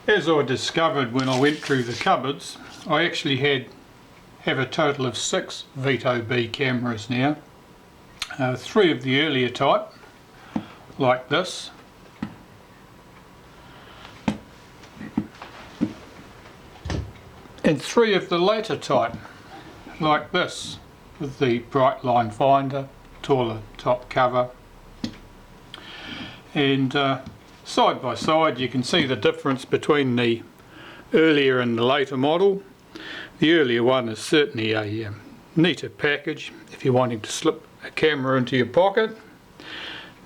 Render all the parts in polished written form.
As I discovered when I went through the cupboards, I actually have a total of 6 Vito B cameras now. 3 of the earlier type, like this, and 3 of the later type, like this, with the bright line finder, taller top cover, and side by side you can see the difference between the earlier and the later model. The earlier one is certainly a neater package if you're wanting to slip a camera into your pocket.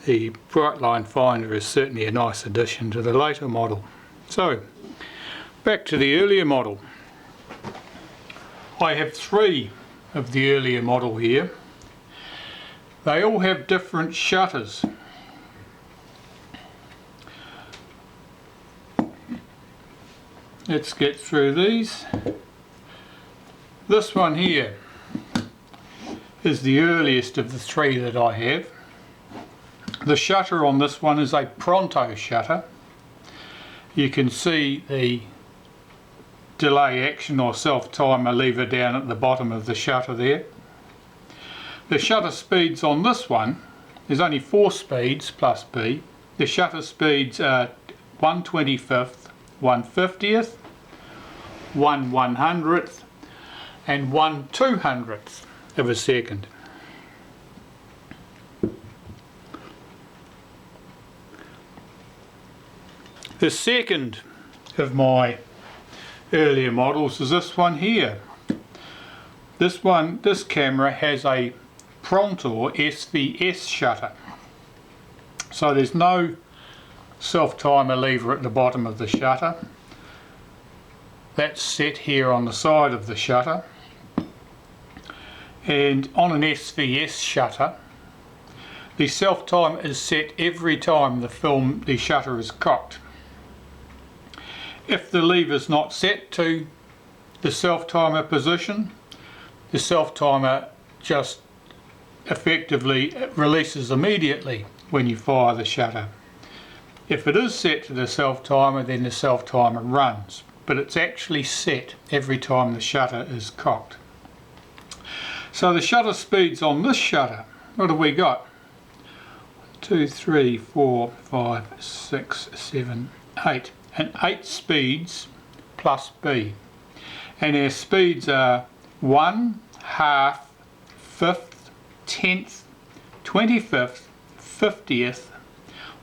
The bright line finder is certainly a nice addition to the later model. So back to the earlier model. I have 3 of the earlier model here. They all have different shutters. Let's get through these. This one here is the earliest of the 3 that I have. The shutter on this one is a pronto shutter. You can see the delay action or self timer lever down at the bottom of the shutter there. The shutter speeds on this one, there's only 4 speeds plus B. The shutter speeds are 1/25th, 1/50th, 1/100th and 1/200th of a second. The second of my earlier models is this one here. This camera has a Prontor SVS shutter, so there's no self timer lever at the bottom of the shutter. That's set here on the side of the shutter, and on an SVS shutter the self timer is set every time the shutter is cocked. If the lever is not set to the self timer position, the self timer just effectively releases immediately when you fire the shutter. If it is set to the self timer, then the self timer runs, but it's actually set every time the shutter is cocked. So the shutter speeds on this shutter, what have we got? 2, 3, 4, 5, 6, 7, 8, and 8 speeds plus B. And our speeds are 1, half, 5th, 10th, 25th, 50th,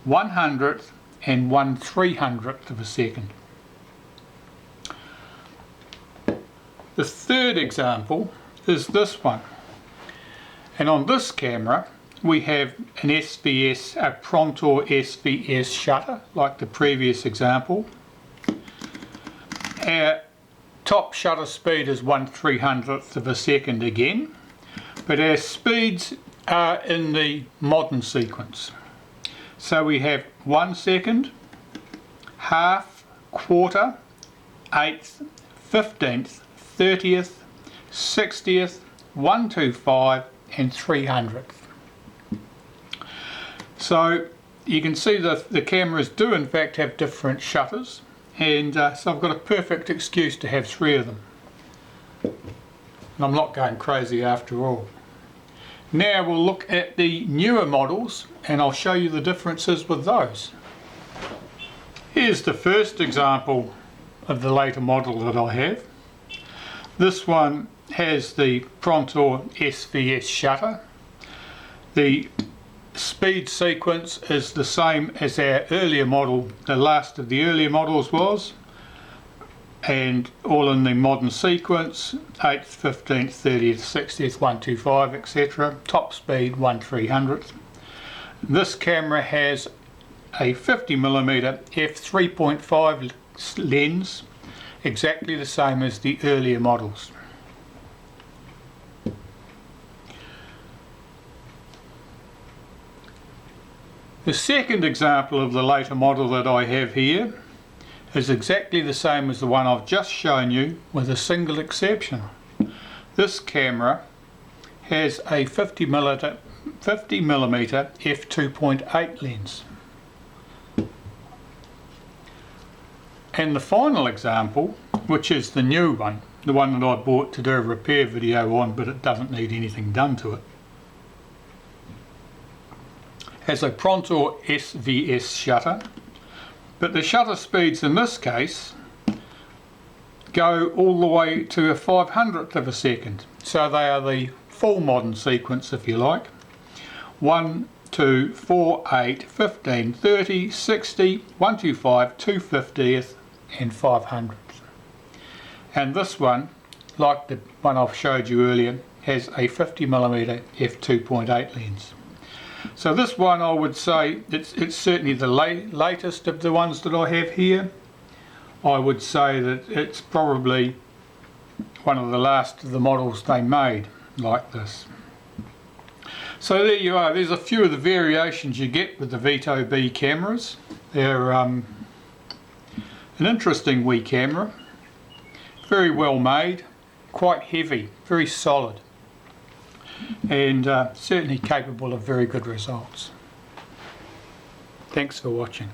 100th and 1/300th of a second. The third example is this one, and on this camera we have an SVS, a Prontor SVS shutter like the previous example. Our top shutter speed is 1/300th of a second again, but our speeds are in the modern sequence. So we have 1 second, half, quarter, 8th, 15th, 30th, 60th, 1/25 and 300th. So you can see that the cameras do in fact have different shutters, and so I've got a perfect excuse to have 3 of them. And I'm not going crazy after all. Now we'll look at the newer models and I'll show you the differences with those. Here's the first example of the later model that I have. This one has the Prontor SVS shutter. The speed sequence is the same as our earlier model, the last of the earlier models was, and all in the modern sequence, 8th, 15th, 30th, 60th, 1/25, etc. Top speed 1/300th. This camera has a 50mm f3.5 lens, exactly the same as the earlier models. The second example of the later model that I have here is exactly the same as the one I've just shown you, with a single exception. This camera has a 50mm f2.8 lens, And the final example, which is the new one, the one that I bought to do a repair video on, but it doesn't need anything done to it, has a Prontor SVS shutter, but the shutter speeds in this case go all the way to a 500th of a second. So they are the full modern sequence, if you like. 1, 2, 4, 8, 15, 30, 60, 125, 250th and 500th. And this one, like the one I've showed you earlier, has a 50mm f2.8 lens. So this one, I would say it's certainly the latest of the ones that I have here. I would say that it's probably one of the last of the models they made like this. So there you are. There's a few of the variations you get with the Vito B cameras. They're an interesting wee camera, very well made, quite heavy, very solid, and certainly capable of very good results. Thanks for watching.